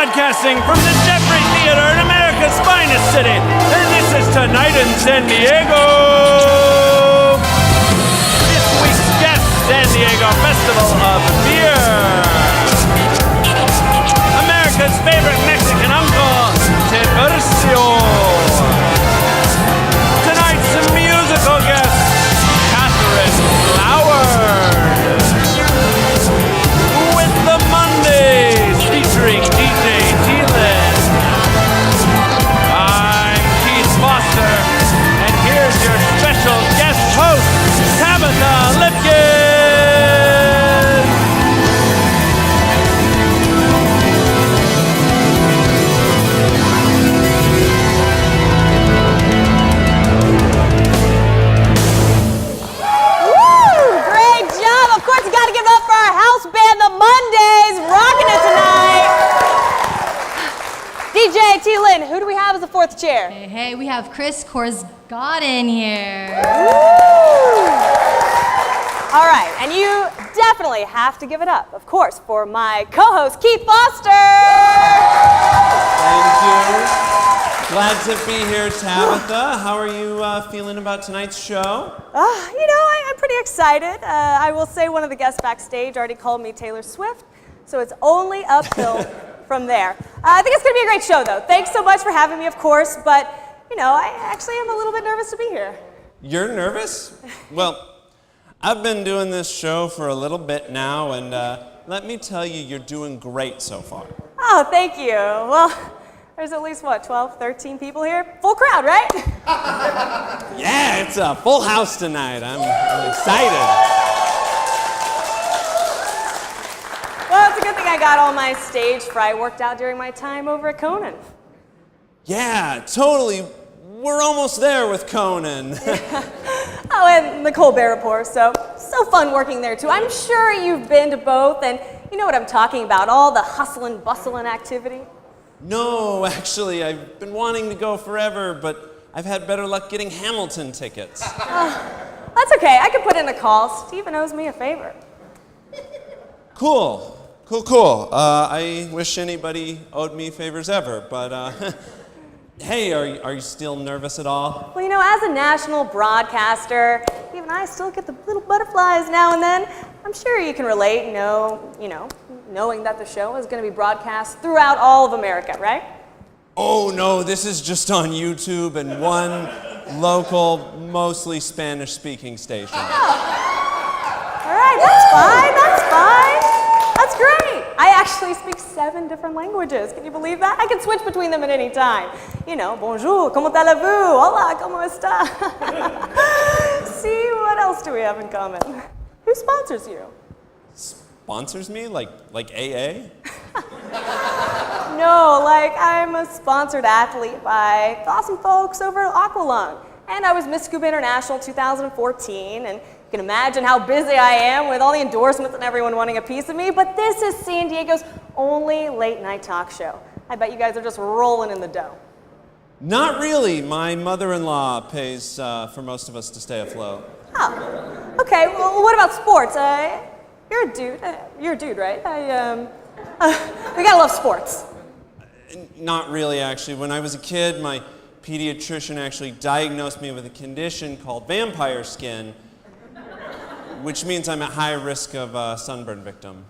broadcasting from the Jeffrey Theater in America's finest city. And this is Tonight in San Diego. This week's guest, San Diego Festival of Beer. America's favorite Mexican uncle, Tiburcio. Tonight's musical guest, Kathryn, Cloward. With the Mondaze, featuring DJ Teelyn. I'm Keith Foster, and here's your special guest host, Tabitha Lipkin. Woo! Great job! Of course, you got to give it up for our house band, the Mondaze, rocking it tonight. DJ Teelyn, who do we have as the fourth chair? Hey, we have Chris Korsgaden here. All right, and you definitely have to give it up, of course, for my co-host, Keith Foster. Thank you. Glad to be here, Tabitha. How are you feeling about tonight's show? I'm pretty excited. I will say one of the guests backstage already called me Taylor Swift, so it's only uphill from there. I think it's going to be a great show, though. Thanks so much for having me, of course, but, I actually am a little bit nervous to be here. You're nervous? Well, I've been doing this show for a little bit now, and let me tell you, you're doing great so far. Oh, thank you. Well, there's at least, 12, 13 people here? Full crowd, right? Yeah, it's a full house tonight. I'm excited. Well, it's a good thing I got all my stage fright worked out during my time over at Conan. Yeah, totally. We're almost there with Conan. Oh, and the Colbert Report, so fun working there, too. I'm sure you've been to both, and you know what I'm talking about, all the hustle and bustle and activity. No, actually, I've been wanting to go forever, but I've had better luck getting Hamilton tickets. That's okay, I can put in a call. Steven owes me a favor. Cool. I wish anybody owed me favors ever, but hey, are you still nervous at all? Well, as a national broadcaster, even I still get the little butterflies now and then. I'm sure you can relate, knowing that the show is going to be broadcast throughout all of America, right? Oh no, this is just on YouTube and one local, mostly Spanish-speaking station. All right, that's fine. That's great. I actually speak 7 different languages. Can you believe that? I can switch between them at any time. Bonjour, comment allez-vous? Hola, ¿cómo está? See, what else do we have in common? Who sponsors you? Sponsors me? Like AA? No, I'm a sponsored athlete by the awesome folks over at Aqualung. And I was Miss Scuba International 2014, and you can imagine how busy I am with all the endorsements and everyone wanting a piece of me, but this is San Diego's only late night talk show. I bet you guys are just rolling in the dough. Not really. My mother-in-law pays for most of us to stay afloat. Oh, okay. Well, what about sports? You're a dude. You're a dude, right? We gotta love sports. Not really, actually. When I was a kid, my pediatrician actually diagnosed me with a condition called vampire skin, which means I'm at high risk of a sunburn victim.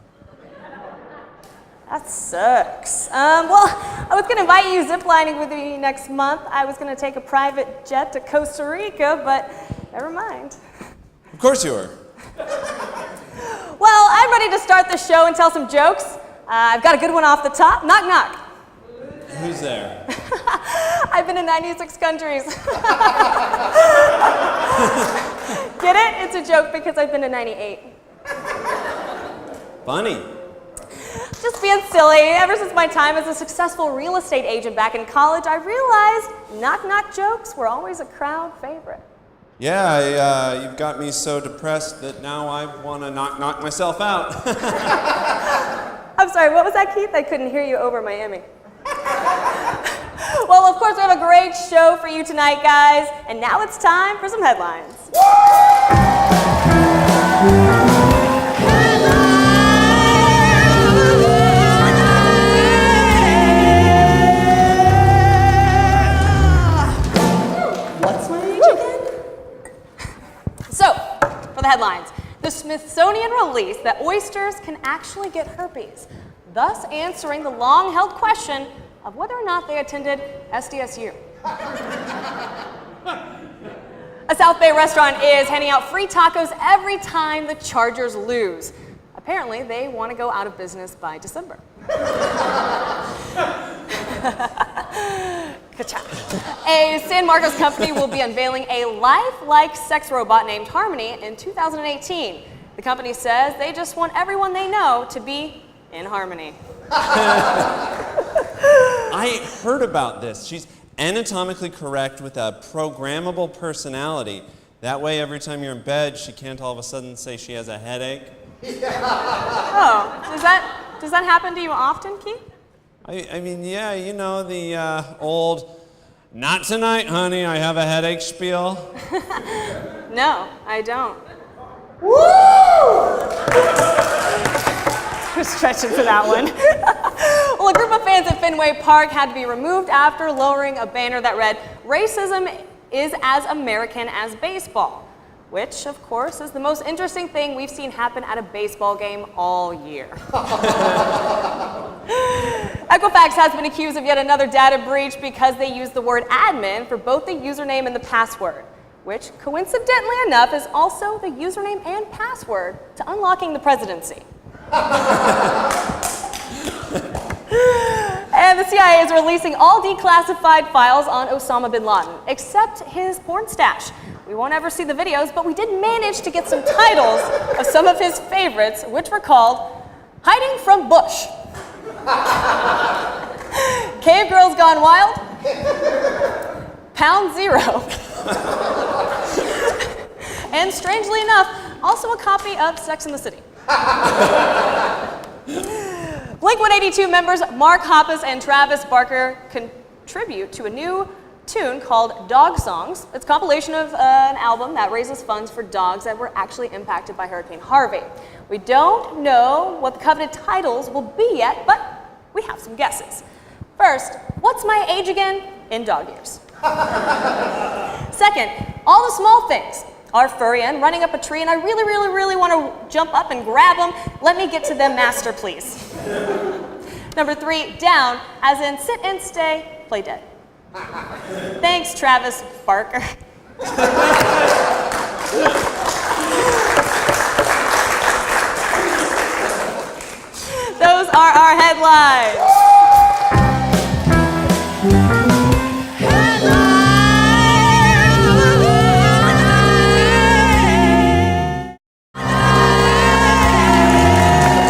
That sucks. Well, I was gonna invite you ziplining with me next month. I was gonna take a private jet to Costa Rica, but never mind. Of course you were. Well, I'm ready to start the show and tell some jokes. I've got a good one off the top. Knock, knock. Who's there? I've been in 96 countries. Get it? It's a joke because I've been to 98. Funny. Just being silly. Ever since my time as a successful real estate agent back in college, I realized knock-knock jokes were always a crowd favorite. Yeah, you've got me so depressed that now I want to knock myself out. I'm sorry, what was that, Keith? I couldn't hear you over my Emmy. Well, of course, we have a great show for you tonight, guys. And now it's time for some headlines. Smithsonian released that oysters can actually get herpes, thus answering the long-held question of whether or not they attended SDSU. A South Bay restaurant is handing out free tacos every time the Chargers lose. Apparently, they want to go out of business by December. A San Marcos company will be unveiling a lifelike sex robot named Harmony in 2018. The company says they just want everyone they know to be in harmony. I heard about this. She's anatomically correct with a programmable personality. That way, every time you're in bed, she can't all of a sudden say she has a headache. Oh, does that happen to you often, Keith? I mean, yeah, you know, the old, not tonight, honey, I have a headache spiel. No, I don't. Woo! Stretching for that one. Well, a group of fans at Fenway Park had to be removed after lowering a banner that read, "Racism is as American as baseball," which, of course, is the most interesting thing we've seen happen at a baseball game all year. Equifax has been accused of yet another data breach because they used the word admin for both the username and the password, which, coincidentally enough, is also the username and password to unlocking the presidency. And the CIA is releasing all declassified files on Osama bin Laden, except his porn stash. We won't ever see the videos, but we did manage to get some titles of some of his favorites, which were called Hiding from Bush, Cave Girls Gone Wild, Pound Zero, and strangely enough, also a copy of Sex and the City. Blink-182 members Mark Hoppus and Travis Barker contribute to a new tune called Dog Songs. It's a compilation of an album that raises funds for dogs that were actually impacted by Hurricane Harvey. We don't know what the coveted titles will be yet, but we have some guesses. First, what's my age again in dog years? Second, all the small things are furry and running up a tree, and I really want to jump up and grab them. Let me get to them, master, please. Number 3, down, as in sit and stay, play dead. Thanks, Travis Barker. Those are our headlines.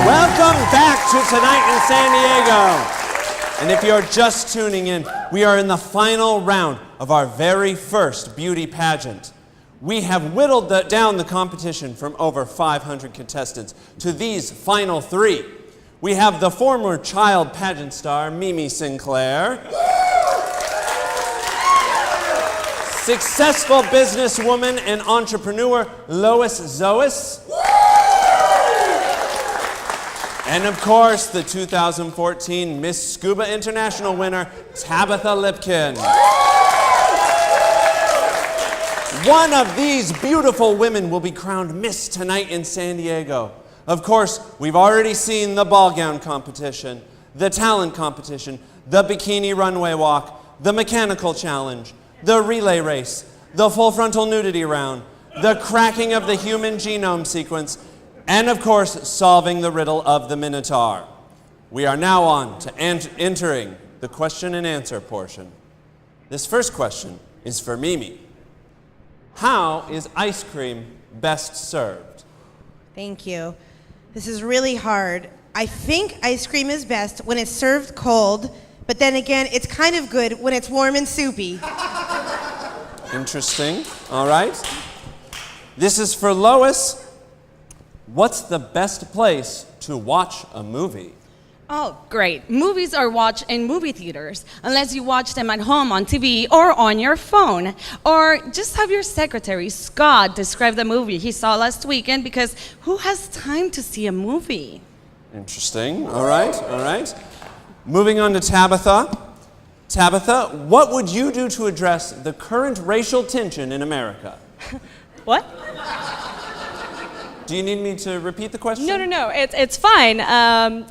Welcome back to Tonight in San Diego. And if you're just tuning in, we are in the final round of our very first beauty pageant. We have whittled down the competition from over 500 contestants to these final 3. We have the former child pageant star, Mimi Sinclair. Successful businesswoman and entrepreneur, Lois Zois. And of course, the 2014 Miss Scuba International winner, Tabitha Lipkin. One of these beautiful women will be crowned Miss Tonight in San Diego. Of course, we've already seen the ball gown competition, the talent competition, the bikini runway walk, the mechanical challenge, the relay race, the full frontal nudity round, the cracking of the human genome sequence, and of course, solving the riddle of the Minotaur. We are now on to entering the question and answer portion. This first question is for Mimi. How is ice cream best served? Thank you. This is really hard. I think ice cream is best when it's served cold, but then again, it's kind of good when it's warm and soupy. Interesting. All right. This is for Lois. What's the best place to watch a movie? Oh, great. Movies are watched in movie theaters, unless you watch them at home on TV or on your phone. Or just have your secretary, Scott, describe the movie he saw last weekend, because who has time to see a movie? Interesting. All right, all right. Moving on to Tabitha. Tabitha, what would you do to address the current racial tension in America? What? Do you need me to repeat the question? No. It's fine.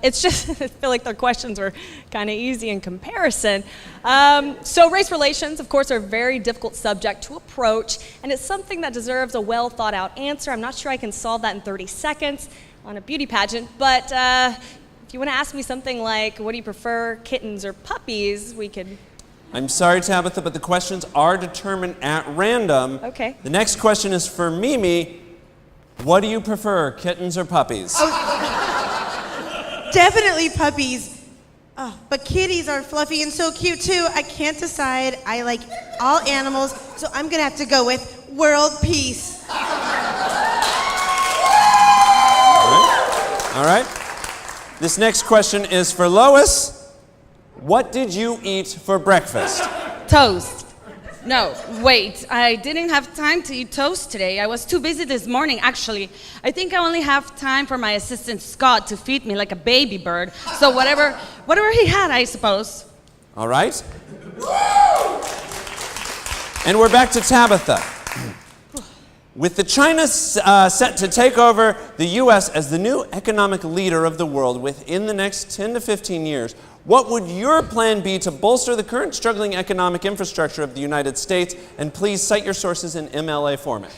It's just I feel like their questions were kind of easy in comparison. So race relations, of course, are a very difficult subject to approach, and it's something that deserves a well thought out answer. I'm not sure I can solve that in 30 seconds on a beauty pageant, but if you want to ask me something like, what do you prefer, kittens or puppies, we could... I'm sorry, Tabitha, but the questions are determined at random. Okay. The next question is for Mimi. What do you prefer, kittens or puppies? Definitely puppies. Oh, but kitties are fluffy and so cute too. I can't decide. I like all animals, so I'm gonna have to go with world peace. All right. This next question is for Lois. What did you eat for breakfast? Toast. No, wait. I didn't have time to eat toast today. I was too busy this morning, actually. I think I only have time for my assistant Scott to feed me like a baby bird. So whatever he had, I suppose. All right. And we're back to Tabitha. With the China set to take over the U.S. as the new economic leader of the world within the next 10 to 15 years, what would your plan be to bolster the current struggling economic infrastructure of the United States? And please cite your sources in MLA format.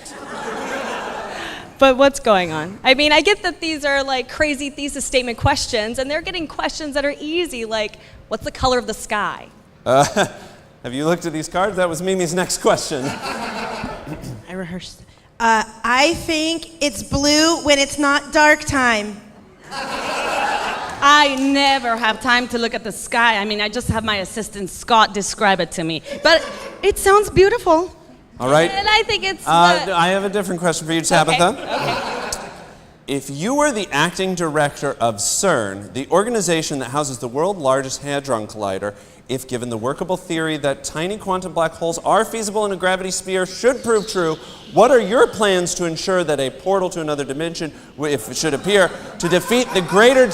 But what's going on? I mean, I get that these are like crazy thesis statement questions, and they're getting questions that are easy, like, what's the color of the sky? Have you looked at these cards? That was Mimi's next question. I rehearsed. I think it's blue when it's not dark time. I never have time to look at the sky. I mean, I just have my assistant Scott describe it to me. But it sounds beautiful. All right. And I think it's... I have a different question for you, Tabitha. Okay. If you were the acting director of CERN, the organization that houses the world's largest hadron collider, if given the workable theory that tiny quantum black holes are feasible in a gravity sphere should prove true, what are your plans to ensure that a portal to another dimension, if it should appear, to defeat the greater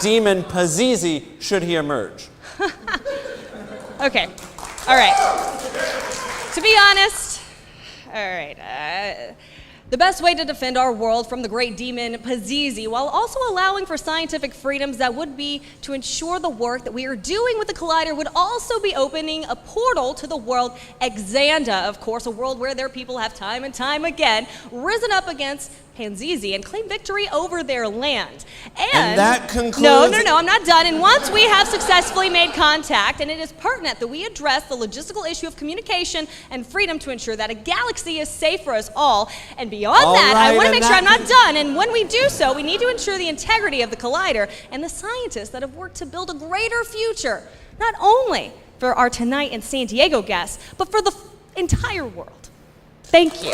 demon Pazizi should he emerge? Okay. All right. To be honest, all right. The best way to defend our world from the great demon Pazizi, while also allowing for scientific freedoms, that would be to ensure the work that we are doing with the Collider would also be opening a portal to the world Exanda, of course, a world where their people have time and time again risen up against Pazizi and claimed victory over their land. And that concludes... No, I'm not done. And once we have successfully made contact, and it is pertinent that we address the logistical issue of communication and freedom to ensure that a galaxy is safe for us all. And beyond that, I want to make sure I'm not done. And when we do so, we need to ensure the integrity of the Collider and the scientists that have worked to build a greater future, not only for our tonight and San Diego guests, but for the entire world. Thank you.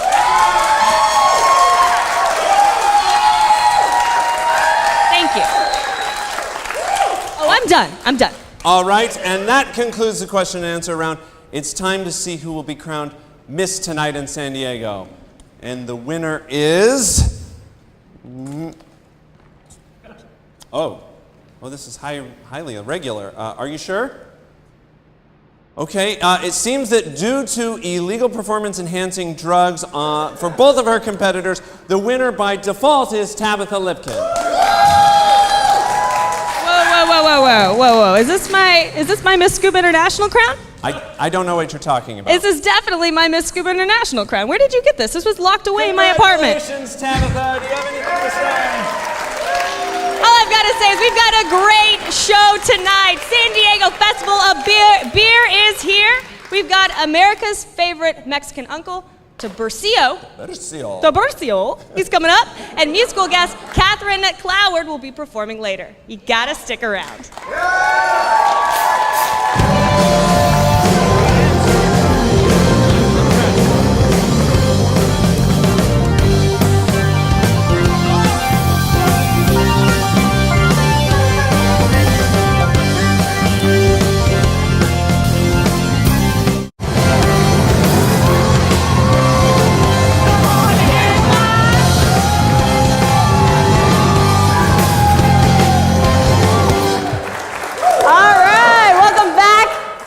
Thank you. Oh, I'm done. All right, and that concludes the question and answer round. It's time to see who will be crowned Miss Tonight in San Diego. And the winner is... Oh, this is highly irregular. Are you sure? Okay, it seems that due to illegal performance-enhancing drugs for both of her competitors, the winner by default is Tabitha Lipkin. Whoa. Is this my Miss Scuba International crown? I don't know what you're talking about. This is definitely my Miss Scuba International crown. Where did you get this? This was locked away in my apartment. Congratulations, Tabitha. Do you have anything to say? All I've got to say is we've got a great show tonight. San Diego Festival of Beer is here. We've got America's favorite Mexican uncle, Tiburcio. He's coming up. And musical guest Kathryn Cloward will be performing later. You gotta stick around.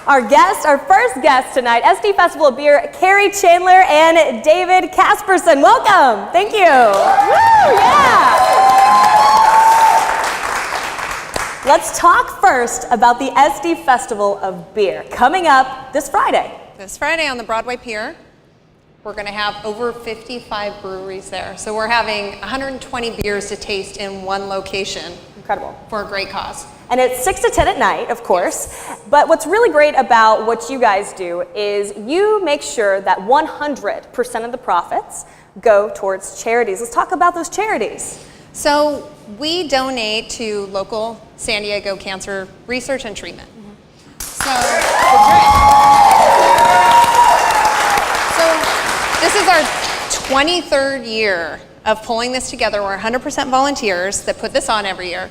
our first guest tonight, SD Festival of Beer, Carrie Chandler and David Casperson. Welcome. Thank you. Woo, yeah. Let's talk first about the SD Festival of Beer coming up this Friday. This Friday on the Broadway Pier, we're going to have over 55 breweries there. So we're having 120 beers to taste in one location. Incredible. For a great cause. And it's 6 to 10 at night, of course. But what's really great about what you guys do is you make sure that 100% of the profits go towards charities. Let's talk about those charities. So we donate to local San Diego cancer research and treatment. So this is our 23rd year of pulling this together. We're 100% volunteers that put this on every year.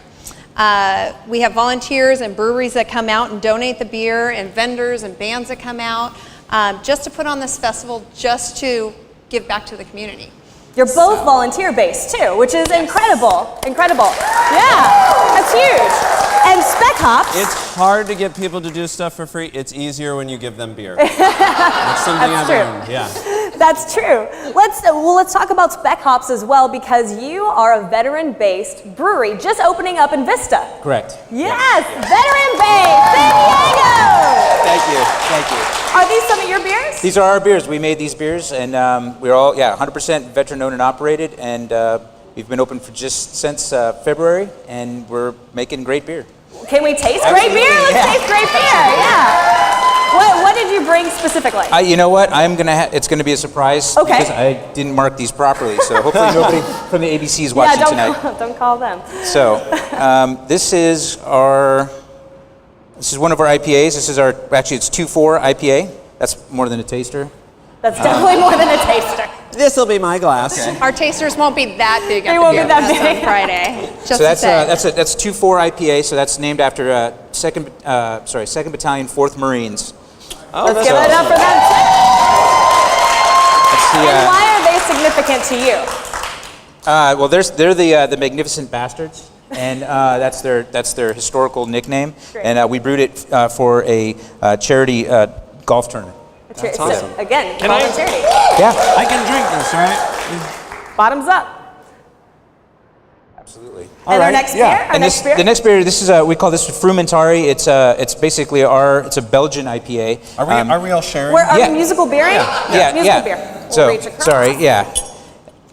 We have volunteers and breweries that come out and donate the beer, and vendors and bands that come out just to put on this festival, just to give back to the community. You're both volunteer-based too, which is incredible. Incredible. Yeah, that's huge. And Spec Hops. It's hard to get people to do stuff for free. It's easier when you give them beer. That's something I've learned. Yeah. That's true. Let's talk about Spec Hops as well, because you are a veteran-based brewery just opening up in Vista. Correct. Yes, veteran-based, San Diego. Thank you. Are these some of your beers? These are our beers. We made these beers, and we're all 100% veteran-owned and operated, and we've been open for just since February, and we're making great beer. Can we taste great beer? Let's taste great beer. Yeah. What did you bring specifically? You know what? It's gonna be a surprise because I didn't mark these properly. So hopefully nobody from the ABC is watching tonight. Don't call them. So this is one of our IPAs. This is it's 2.4 IPA. That's more than a taster. That's definitely more than a taster. This'll be my glass. Okay. Our tasters won't be that big. They won't be that big on Friday. So that's 2.4 IPA. So that's named after 2nd Battalion, 4th Marines. Oh, let's give it up for them too. And why are they significant to you? Well, they're the Magnificent Bastards, and that's their historical nickname. Great. And we brewed it for a charity golf tournament. That's awesome. So, again, Can I? charity. Yeah. I can drink this, right? Bottoms up. Absolutely. And our next beer? The next beer, this is we call this Frumentari. It's basically it's a Belgian IPA. Are we all sharing? Are we musical beering? Yeah. Musical beer. We'll So reach across. sorry, yeah.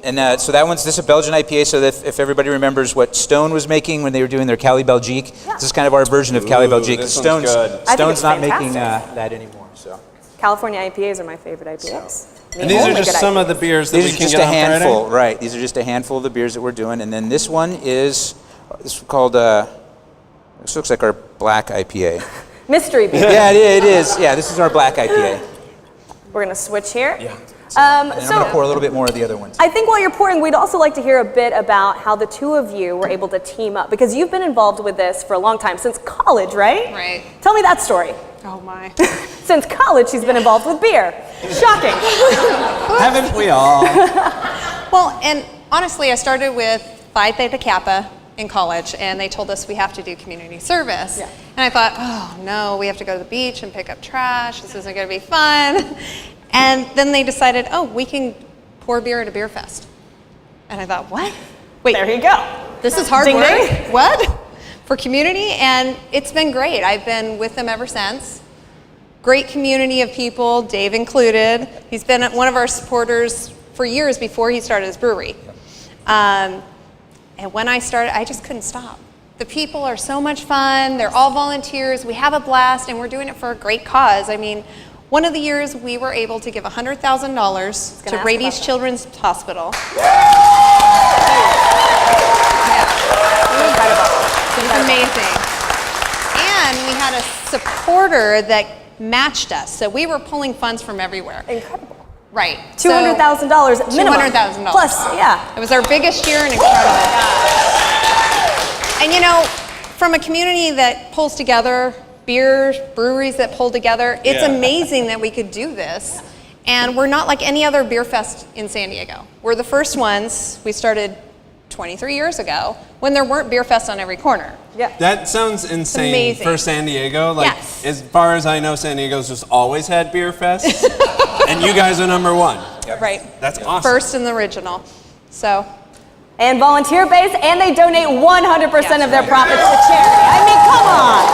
And so this is a Belgian IPA. So that if everybody remembers what Stone was making when they were doing their Cali Belgique, this is kind of our version of Cali Belgique. This one's good. Stone's not fantastic. making that anymore. So California IPAs are my favorite IPAs. And these are just some of the beers that we can get on Friday? These are just a handful, right? These are just a handful of the beers that we're doing. And then this one is called, this looks like our black IPA. Mystery beer. Yeah, it is. Yeah, this is our black IPA. We're going to switch here. Yeah. And I'm going to pour a little bit more of the other ones. I think while you're pouring, we'd also like to hear a bit about how the two of you were able to team up, because you've been involved with this for a long time, since college, right? Right. Tell me that story. Oh my. Since college, she's been involved with beer. Shocking. Haven't we all? Well, and honestly, I started with Phi Theta Kappa in college, and they told us we have to do community service. Yeah. And I thought, oh no, we have to go to the beach and pick up trash. This isn't going to be fun. And then they decided, oh, we can pour beer at a beer fest. And I thought, what? Wait, There you go. this is hard Ding, work. ding. What? For community, and it's been great. I've been with them ever since. Great community of people, Dave included. He's been one of our supporters for years before he started his brewery. And when I started, I just couldn't stop. The people are so much fun. They're all volunteers. We have a blast, and we're doing it for a great cause. I mean, one of the years we were able to give $100,000 to Rady's Children's Hospital. It was amazing. And we had a supporter that matched us. So we were pulling funds from everywhere. Incredible. Right. $200,000 minimum. $200,000. Plus, yeah. It was our biggest year and incredible. And you know, from a community that pulls together, breweries that pull together, it's amazing that we could do this. And we're not like any other beer fest in San Diego. We're the first ones. We started 23 years ago when there weren't beer fests on every corner. Yeah. That sounds insane amazing. for San Diego. Like, Yes. as far as I know, San Diego's just always had beer fests, and you guys are number one. Right. That's awesome. First and the original. So, And volunteer-based, and they donate 100% of their profits to charity. I mean, come on.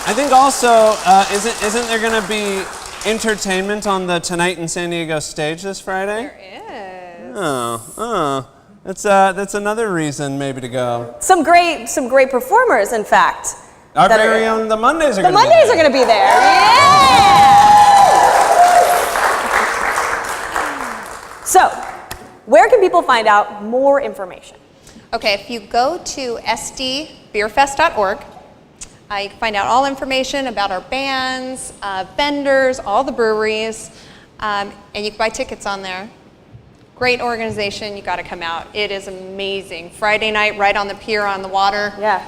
I think also, isn't there going to be entertainment on the Tonight in San Diego stage this Friday? there is. Oh. That's another reason maybe to go. Some great performers, in fact. Our that very are- own, the Mondaze are The going to be Mondaze there. are going to be there. Yeah! So, where can people find out more information? Okay, if you go to sdbeerfest.org, you can find out all information about our bands, vendors, all the breweries, and you can buy tickets on there. Great organization, you gotta come out. It is amazing. Friday night, right on the pier on the water. Yeah.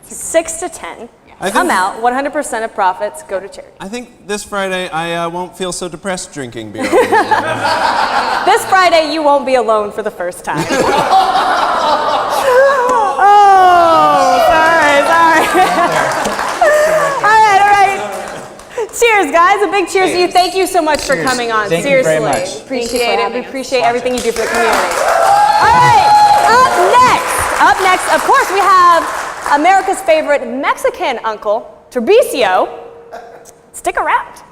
6 to 10. I Come think- out. 100% of profits go to charity. I think this Friday I won't feel so depressed drinking beer. This Friday, you won't be alone for the first time. Oh, sorry. All right. Cheers, guys. A big cheers to you. Thank you so much for coming on. Thank you Seriously. very much. Appreciate it. We appreciate everything you do for the community. All right. Up next, of course, we have America's favorite Mexican uncle, Tiburcio. Stick around.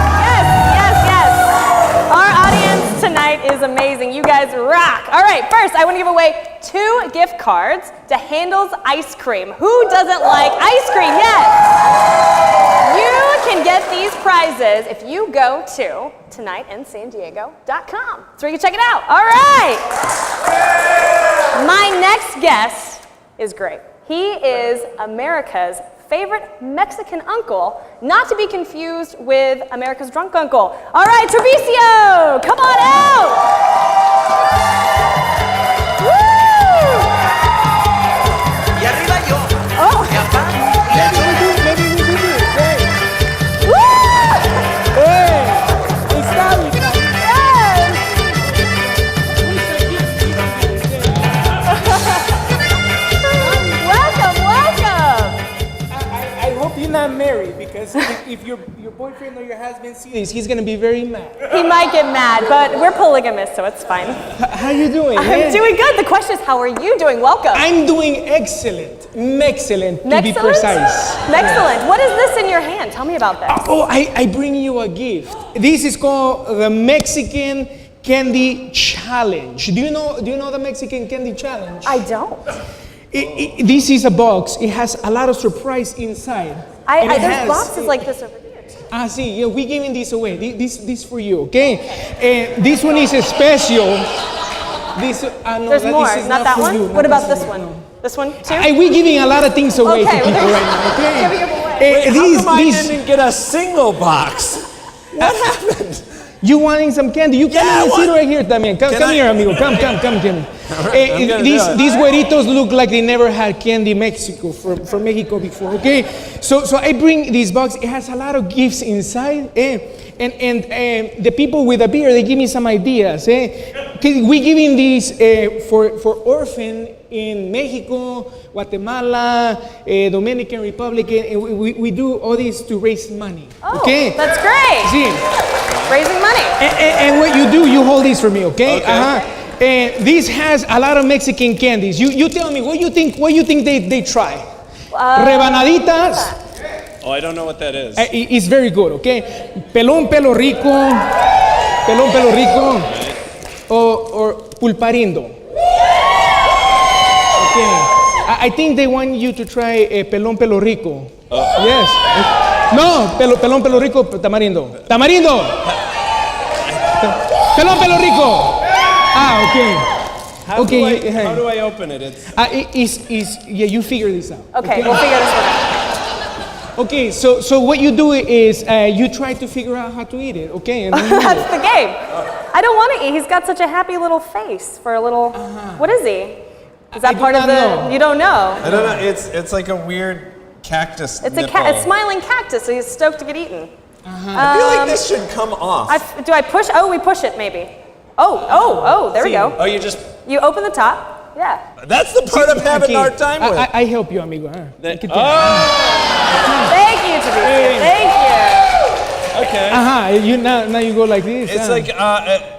Yes. Our audience tonight is amazing. You guys rock. All right, first, I want to give away 2 gift cards to Handel's Ice Cream. Who doesn't like ice cream? Yes. You can get these prizes if you go to tonightInSanDiego.com. That's where you can check it out. All right. My next guest is great. He is America's favorite Mexican uncle, not to be confused with America's drunk uncle. All right, Tiburcio, come on out. Woo! Oh. I hope you're not married, because if your boyfriend or your husband sees this, he's gonna be very mad. He might get mad, but we're polygamous, so it's fine. How you doing? I'm doing good. The question is, how are you doing? Welcome. I'm doing excellent, excellent to be Excellent? precise. Excellent. What is this in your hand? Tell me about this. Oh, I bring you a gift. This is called the Mexican Candy Challenge. Do you know the Mexican Candy Challenge? I don't. This is a box. It has a lot of surprise inside. And it There's has- boxes like this over here. See, yeah, we're giving this away. This for you, okay? This one is special. This, no, There's more. This is Not that for one? you. What Not about this this one? one? No. This one too? We're giving a lot of things away Okay, to people well, right now, okay? giving them away. How come I didn't get a single box? What happened? You wanting some candy? You come Yeah, and sit what? right here también. Come Can I- here, amigo. Come. I'm gonna do These it. güeritos look like they never had candy Mexico from Mexico before, okay? So I bring this box. It has a lot of gifts inside, and the people with the beer, they give me some ideas, Okay, we're giving these for orphan in Mexico, Guatemala, Dominican Republic, and we do all this to raise money, Oh, okay? that's great. See. Raising money. And what you do, you hold this for me, okay? Okay. This has a lot of Mexican candies. You tell me, what you think they try? Rebanaditas. Oh, I don't know what that is. It's very good, okay? Pelón pelo rico, or pulparindo. Okay. I think they want you to try pelón pelo rico. Yes. No, pelón, pelo rico, tamarindo. ¡Tamarindo! Pelón, pelo rico. Okay. How do I open it? Yeah, you figure this out. Okay, we'll figure this one out. Okay, so what you do is you try to figure out how to eat it, okay? And then That's the game. I don't want to eat. He's got such a happy little face for a little. What is he? Is that part of the? Know. You don't know. I don't know. It's like a weird cactus. It's nipple. a smiling cactus, so he's stoked to get eaten. I feel like this should come off. Do I push? Oh, we push it maybe. Oh, there we go. Oh, you open the top. Yeah. That's the part I'm having a hard time with. I help you, amigo. Thank you, Tiburcio. Thank you. Okay. Now you go like this. It's like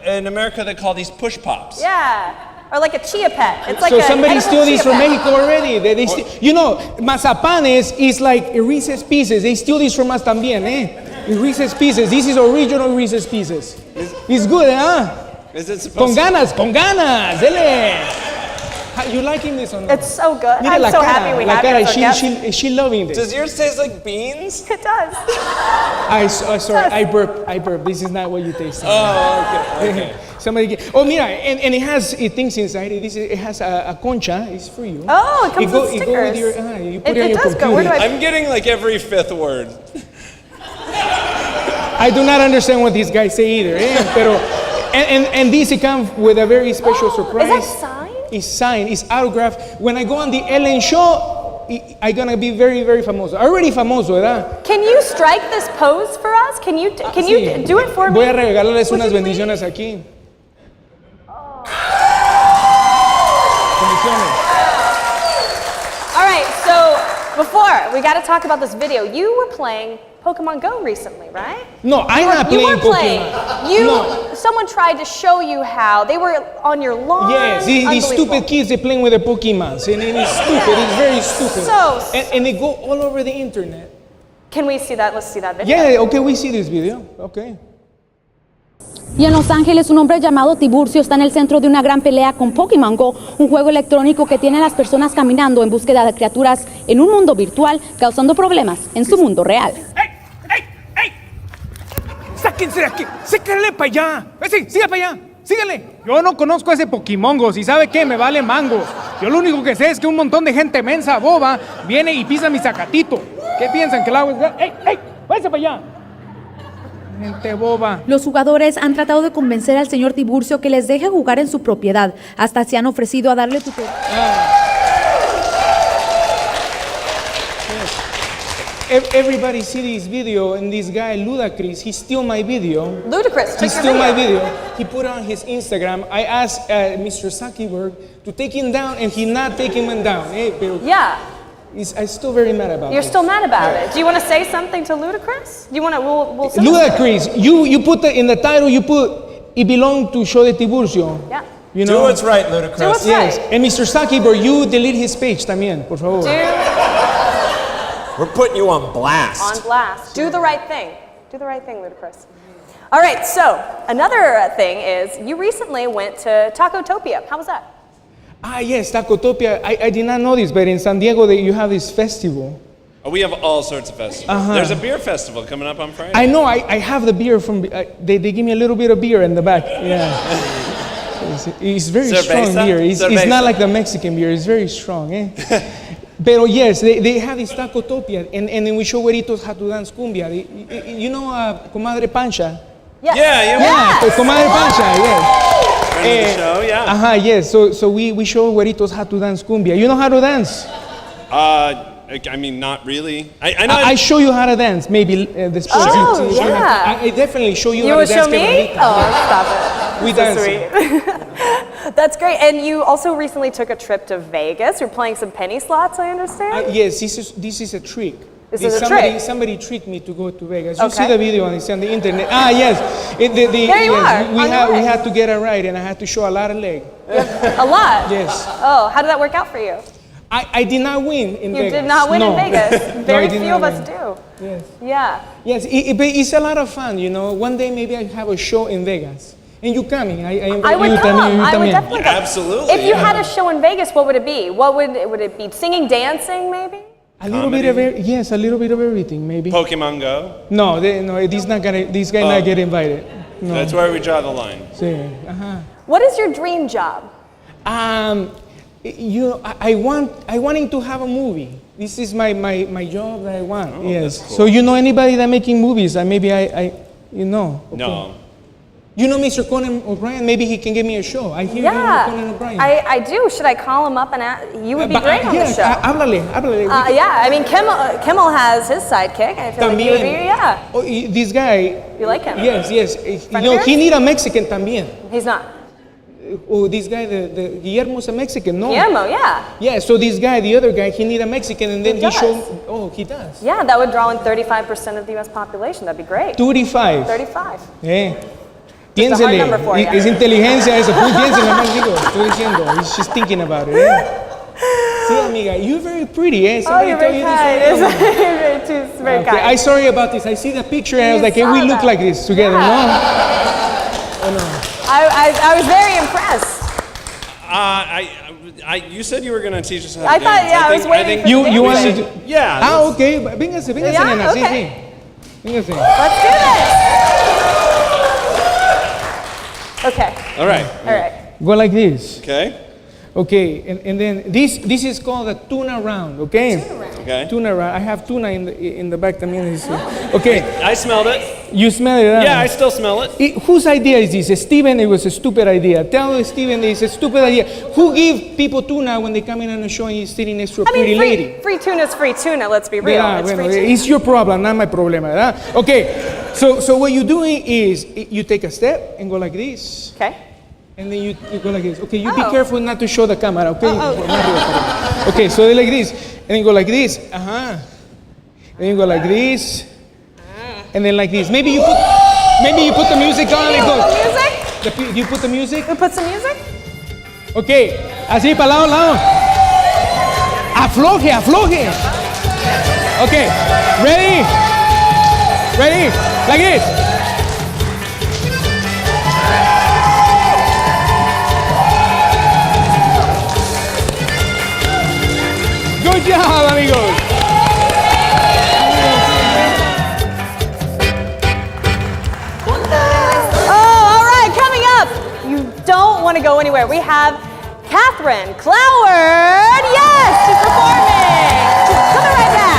in America they call these push pops. Yeah. Or like a chia pet. It's like so a somebody edible steal these chia from pet. Mexico already. They you know, mazapanes is like Reese's Pieces. They steal these from us también, It's Reese's Pieces. This is original Reese's Pieces. It's good, huh? Is it supposed Con ganas, dele. You liking this or not? It's so good. Mira I'm la so cara, happy we la have cara. you as our guest. Is she loving this? Does yours taste like beans? It does. Sorry, I burp. This is not what you taste. Oh, okay. Somebody mira, and it has things inside it. It has a concha. It's for you. Oh, it comes with It stickers. go with your, you put it on It your does go. computer. Where do I? I'm getting like every fifth word. I do not understand what these guys say either. Pero, and these come with a very special surprise. Is that signed? It's signed. It's autographed. When I go on the Ellen show, I'm gonna be very, very famoso. Already famoso, ¿verdad? Can you strike this pose for us? Can you Sí. do it for me? Voy a regalarles Would unas you bendiciones aquí. Bendiciones. All right, so before we got to talk about this video. You were playing Pokemon Go recently, right? No, I'm not You playing were playing. Pokemon. Someone tried to show you how. They were on your lawn. Yes, these Unbelievable. stupid kids, they're playing with the Pokemon. And it is stupid. It's very stupid. So and they go all over the internet. Can we see that? Let's see that video. Yeah, okay, we see this video. Okay. Y en Los Ángeles, un hombre llamado Tiburcio está en el centro de una gran pelea con Pokémon Go, un juego electrónico que tiene a las personas caminando en búsqueda de criaturas en un mundo virtual, causando problemas en su mundo real. ¡Ey! ¡Sáquense de aquí! ¡Síguele para allá! Sí, sigue para allá! ¡Síguele! Yo no conozco a ese Pokémongo. ¿Y sabe qué? Me vale mango. Yo lo único que sé es que un montón de gente mensa, boba, viene y pisa mi zacatito. ¿Qué piensan? ¿Que el agua es... ¡Ey! ¡Váyase para allá! Gente boba. Los jugadores han tratado de convencer al señor Tiburcio que les deje jugar en su propiedad. Hasta se han ofrecido a darle tutorial. Everybody see this video, and this guy Ludacris, he steal my video. Ludacris, He took your steal my video. video. He put it on his Instagram. I asked Mr. Zuckerberg to take him down, and he not taking him down. Pero Yeah. I'm still very mad about You're it. still mad about it. Do you want to say something to Ludacris? Do you want to? We'll say Ludacris, you put in the title, you put it belonged to Show de Tiburcio. Yeah. You Do know? what's right, Ludacris. Do what's Yes. right. And Mr. Zuckerberg, you delete his page también, por favor. We're putting you on blast. On blast. Do the right thing. Do the right thing, Ludacris. All right, so another thing is you recently went to Tacotopia. How was that? Yes, Tacotopia. I did not know this, but in San Diego you have this festival. Oh, we have all sorts of festivals. There's a beer festival coming up on Friday. I know. I have the beer from. They give me a little bit of beer in the back. Yeah. It's very Cerveza? strong beer. It's Cerveza. not like the Mexican beer. It's very strong. Pero yes, they have this Tacotopia, and then we show güeritos how to dance cumbia. You know, Comadre Pancha. Yes. Yeah. Comadre Pancha. Yes. Friend of the show, yeah. Yes. So we show güeritos how to dance cumbia. You know how to dance? I mean, not really. I know. I show you how to dance. Maybe the sport. Oh, yeah. I definitely show you You how will to dance. show me? Oh, stop it. We So dance. sweet. That's great. And you also recently took a trip to Vegas. You're playing some penny slots, I understand? Yes, this is a trick. This is a trick. Somebody tricked me to go to Vegas. You Okay. see the video on the internet. Yes. There you are, We on your we leg. had to get it right, and I had to show a lot of leg. A lot? Yes. Oh, how did that work out for you? I did not win in You Vegas. did not win No. in Vegas. No, I Very did few not of us win. do. Yes. Yeah. Yes, but it's a lot of fun, you know. One day maybe I have a show in Vegas. And you coming. I invite I would you come. también, you I would también. definitely come. Absolutely. If you had a show in Vegas, what would it be? Would it be singing, dancing, maybe? A little bit of yes, a little bit of everything, maybe. Pokemon Go? No, this guy not get invited. No. That's where we draw the line. Sí. What is your dream job? I wanting to have a movie. This is my job that I want. Oh, yes. that's cool. So you know anybody that making movies? Maybe you know. Okay. No. You know Mr. Conan O'Brien? Maybe he can give me a show. I hear you know Conan O'Brien. I do. Should I call him up and you would be great on the show. Háblale. Yeah, I mean Kimmel has his sidekick. I feel like he would be, Oh, this guy. You like him? Yes. You know, he need a Mexican también. He's not. Oh, this guy, the Guillermo's a Mexican, no? Guillermo, yeah. Yeah, so this guy, the other guy, he need a Mexican, and then he does. showed. Oh, he does. Yeah, that would draw in 35% of the U.S. population. That'd be great. 35. 35. Piénsele, number for you. es inteligencia eso, piénsele, más digo, estoy diciendo, she's thinking about it, Sí, amiga, you're very pretty, Oh, Somebody you're tell very you kind. this? It's very kind. I'm sorry about this. I see the picture and I was like, hey, saw we look that. like this together, no? Oh, no. I was very impressed. You said you were going to teach us how to I dance. thought, I was waiting for You the wanted to? Yeah. Okay, véngase, Yeah, nena, okay. sí. Véngase. Let's do this. Okay. All right. Go like this. Okay. Okay, and then this is called a tuna round, okay? Okay. Tuna round. I have tuna in the back también. Okay. I smelled it. You smell it, huh? Yeah, I still smell it. Whose idea is this? Steven, it was a stupid idea. Tell Steven it's a stupid idea. Who give people tuna when they come in on a show and he's sitting next to a pretty lady? Free tuna's free tuna, let's be real. Yeah, It's bueno, free tuna. it's your problem, not my problema, ¿verdad? Okay, so what you're doing is you take a step and go like this. Okay. And then you go like this. Okay, you be careful not to show the camera, okay? Okay, so like this. And then go like this. And then you go like this. And then like this. Maybe you put the music on and go. Music? You put the music? We put some music? Okay, así para lado. Afloje. Okay, ready? Like this. Good job, amigos. All right, coming up. You don't want to go anywhere. We have Kathryn Cloward. Yes, she's performing. She's coming right back.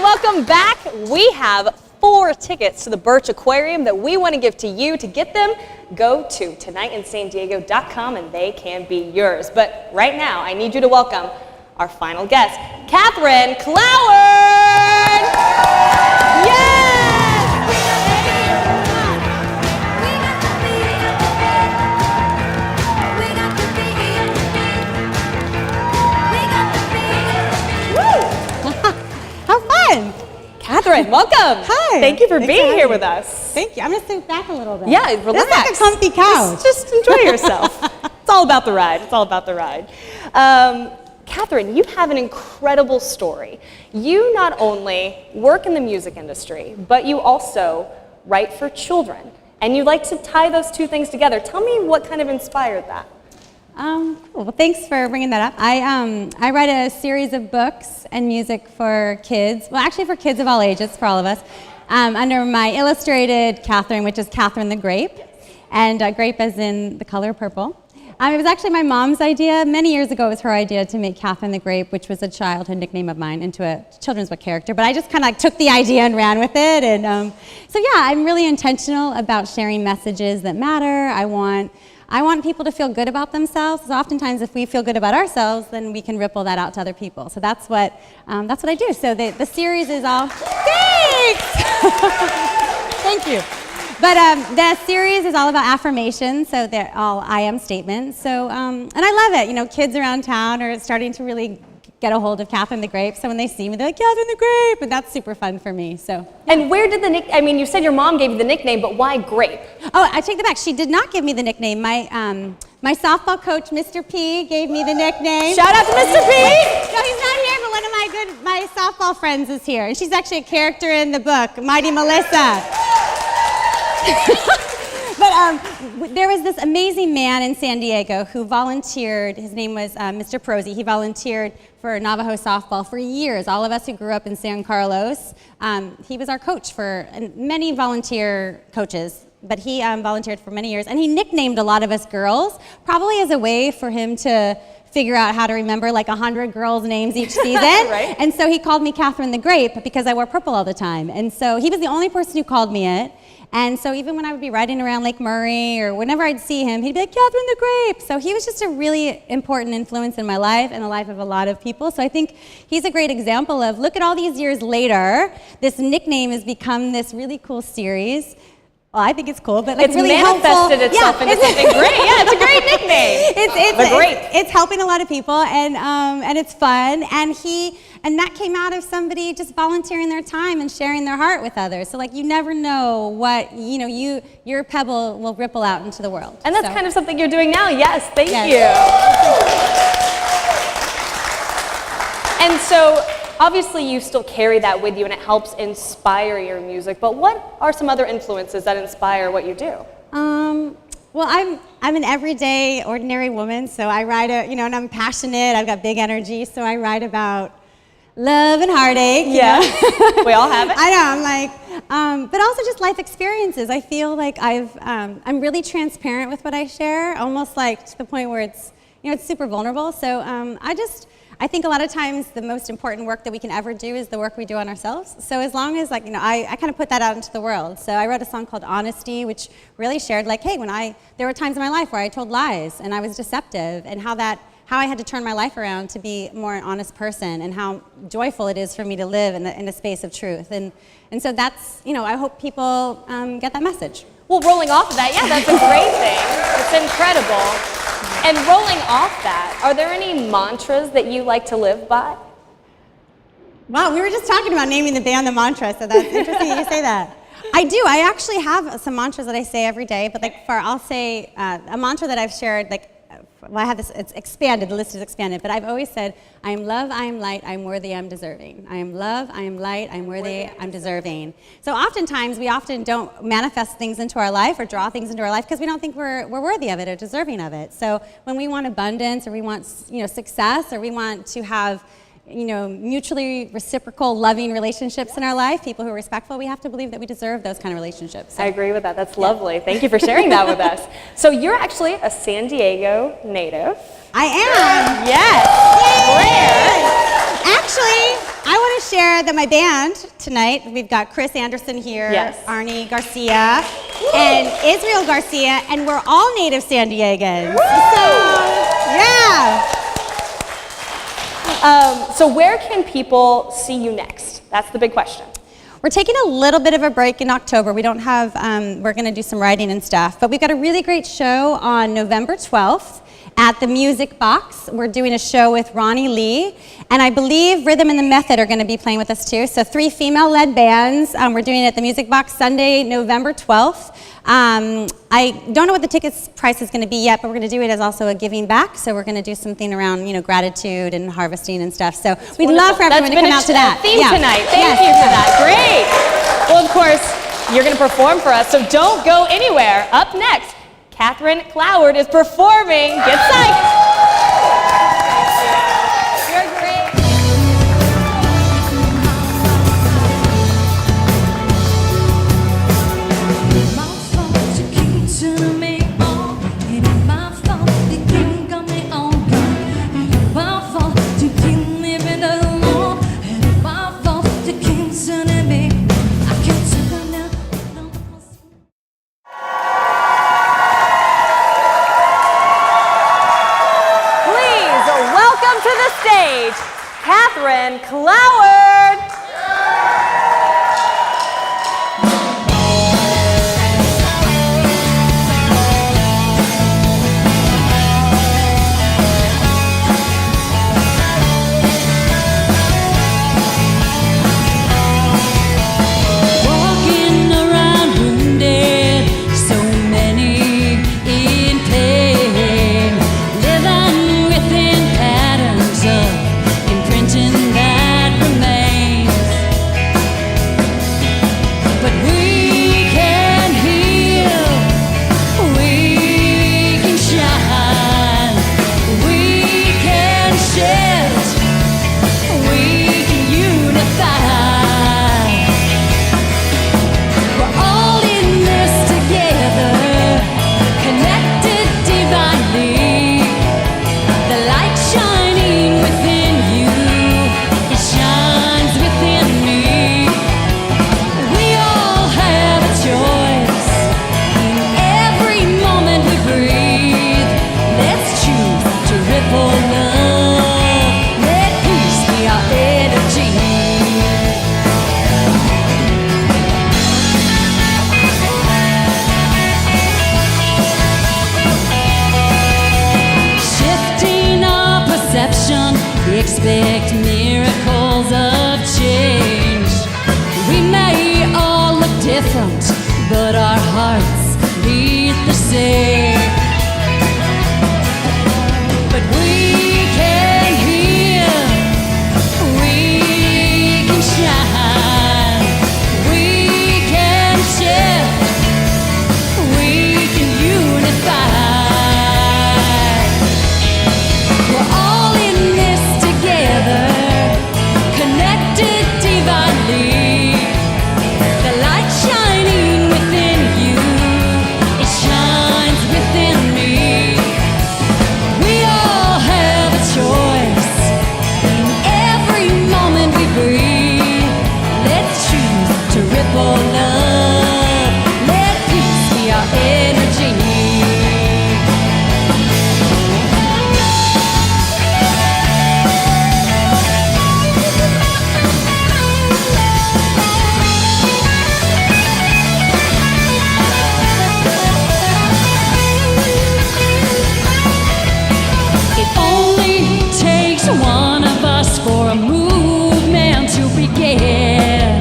Welcome back. We have 4 tickets to the Birch Aquarium that we want to give to you. To get them, go to tonightinsandiego.com and they can be yours. But right now, I need you to welcome our final guest, Kathryn Cloward! How fun! Kathryn, welcome. Hi. Thank you for being here with us. Thank you. I'm gonna sit back a little bit. Yeah, relax. It's like a comfy couch. Just enjoy yourself. It's all about the ride. It's all about the ride. Kathryn, you have an incredible story. You not only work in the music industry, but you also write for children. And you like to tie those two things together. Tell me what kind of inspired that. Cool. Well, thanks for bringing that up. I write a series of books and music for kids. Well, actually for kids of all ages, for all of us, under my illustrated Kathryn, which is Kathryn the Grape, and grape as in the color purple. It was actually my mom's idea. Many years ago, it was her idea to make Kathryn the Grape, which was a childhood nickname of mine, into a children's book character. But I just kind of like took the idea and ran with it. And so yeah, I'm really intentional about sharing messages that matter. I want people to feel good about themselves. So oftentimes, if we feel good about ourselves, then we can ripple that out to other people. So that's what I do. So the series is all thanks. Thank you. But the series is all about affirmations, so they're all I am statements. So and I love it. You know, kids around town are starting to really get a hold of Kathryn the Grape. So when they see me, they're like, Kathryn the Grape, and that's super fun for me. So. And where did I mean, you said your mom gave you the nickname, but why Grape? Oh, I take that back. She did not give me the nickname. My softball coach, Mr. P, gave me the nickname. Shout out to Mr. P! No, he's not here, but one of my softball friends is here. And she's actually a character in the book, Mighty Melissa. But there was this amazing man in San Diego who volunteered. His name was Mr. Prosy. He volunteered for Navajo softball for years. All of us who grew up in San Carlos, he was our coach for many volunteer coaches. But he volunteered for many years, and he nicknamed a lot of us girls, probably as a way for him to figure out how to remember like 100 girls' names each season. Right. And so he called me Kathryn the Grape because I wore purple all the time. And so he was the only person who called me it. And so even when I would be riding around Lake Murray or whenever I'd see him, he'd be like, Kathryn the Grape. So he was just a really important influence in my life and the life of a lot of people. So I think he's a great example of, look at all these years later, this nickname has become this really cool series. Well, I think it's cool, but like it's really manifested helpful. itself into something great. Yeah, it's a great nickname. It's helping a lot of people, and it's fun. And that came out of somebody just volunteering their time and sharing their heart with others. So like you never know what your pebble will ripple out into the world. And that's kind of something you're doing now. Yes, thank you. And so, obviously, you still carry that with you, and it helps inspire your music. But what are some other influences that inspire what you do? Well, I'm an everyday, ordinary woman. So I write, and I'm passionate. I've got big energy. So I write about love and heartache. Yeah, we all have it. I know. I'm like, but also just life experiences. I feel like I'm really transparent with what I share, almost like to the point where it's super vulnerable. So I think a lot of times the most important work that we can ever do is the work we do on ourselves. So as long as I kind of put that out into the world. So I wrote a song called Honesty, which really shared like, hey, there were times in my life where I told lies and I was deceptive, and how I had to turn my life around to be more an honest person, and how joyful it is for me to live in a space of truth. And so that's, I hope people get that message. Well, rolling off of that, yeah, that's a great thing. It's incredible. And rolling off that, are there any mantras that you like to live by? Wow, we were just talking about naming the band the mantra, so that's interesting that you say that. I do. I actually have some mantras that I say every day, but I'll say a mantra that I've shared, I have this, it's expanded, the list is expanded, but I've always said, I am love, I am light, I am worthy, I am deserving. I am love, I am light, I am worthy, I'm deserving. So oftentimes, we often don't manifest things into our life or draw things into our life because we don't think we're worthy of it or deserving of it. So when we want abundance, or we want success, or we want to have mutually reciprocal, loving relationships in our life, people who are respectful, we have to believe that we deserve those kind of relationships. So. I agree with that. That's lovely. Thank you for sharing that with us. So you're actually a San Diego native. I am. Yes. Where? Actually, I want to share that my band tonight, we've got Chris Anderson here, yes. Arnie Garcia, and Israel Garcia, and we're all native San Diegans. So, yeah. So where can people see you next? That's the big question. We're taking a little bit of a break in October. We don't have, we're going to do some writing and stuff, but we've got a really great show on November 12th at the Music Box. We're doing a show with Ronnie Lee, and I believe Rhythm and the Method are going to be playing with us too. So 3 female-led bands. We're doing it at the Music Box Sunday, November 12th. I don't know what the tickets price is going to be yet, but we're going to do it as also a giving back. So we're going to do something around, gratitude and harvesting and stuff. So we'd love for everyone to come out to that. Theme tonight. Thank you for that. Great. Well, of course, you're going to perform for us, so don't go anywhere. Up next, Kathryn Cloward is performing. Get psyched. You're great. Kathryn Cloward. expect miracles of change. We may all look different, but our hearts beat the same. But we can hear, we can shine, we can shift, we can unify. We're all in this together, connected divinely. The light shining within you, it shines within me. We all have a choice in every moment we breathe. Let's choose to ripple love. Let peace be our energy. It only takes one of us for a movement to begin.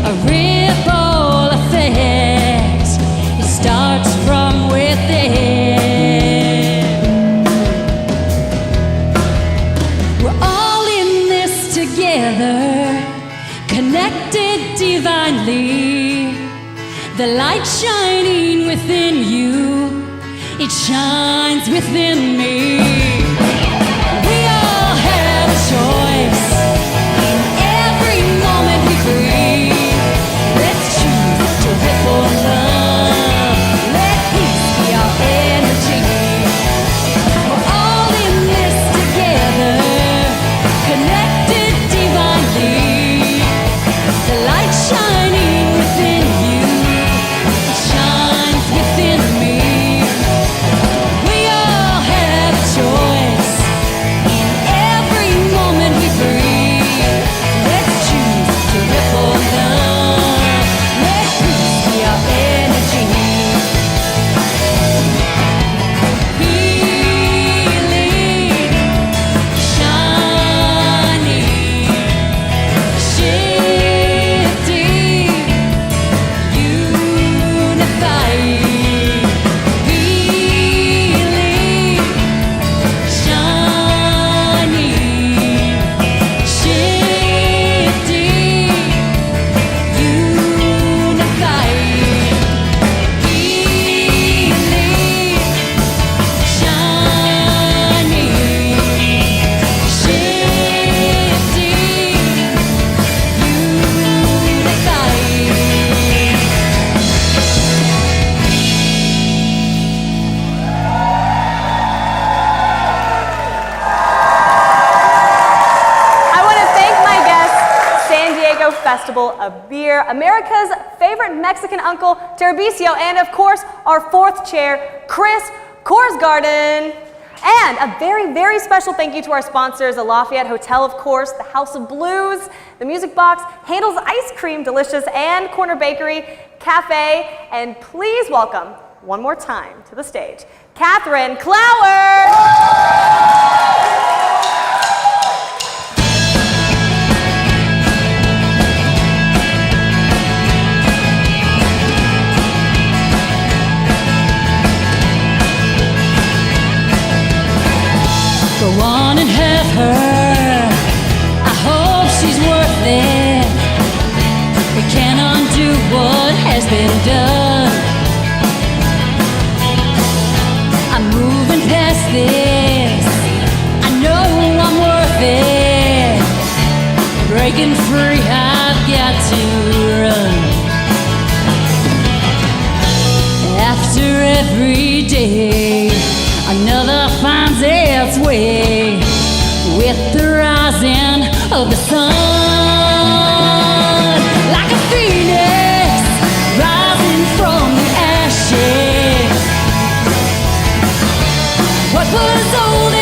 A ripple effect, it starts from within. We're all in this together, connected divinely. The light shining within you, it shines within me. We all have a choice in every moment we breathe. Let's choose to ripple love. Let peace be our energy. We're all in this together, connected divinely. The light shining within you, it shines within me. We all have a choice in every moment we breathe. Let's choose to ripple love. Let peace be our energy. Healing, shining, shifting, unifying. Healing, shining, shifting, unifying. Healing, shining, I want to thank my guests, San Diego Festival of Beer, America's favorite Mexican uncle, Tiburcio, and of course, our fourth chair, Chris Korsgaarden. And a very, very special thank you to our sponsors, the Lafayette Hotel, of course, the House of Blues, the Music Box, Handel's Ice Cream Delicious, and Corner Bakery Cafe. And please welcome, one more time, to the stage, Kathryn Cloward! Go on and have her. I hope she's worth it. We can't undo what has been done. I'm moving past this. I know I'm worth it. Breaking free, I've got to run. After every day, another finds its way with the rising of the sun. Like a phoenix rising from the ashes. What was old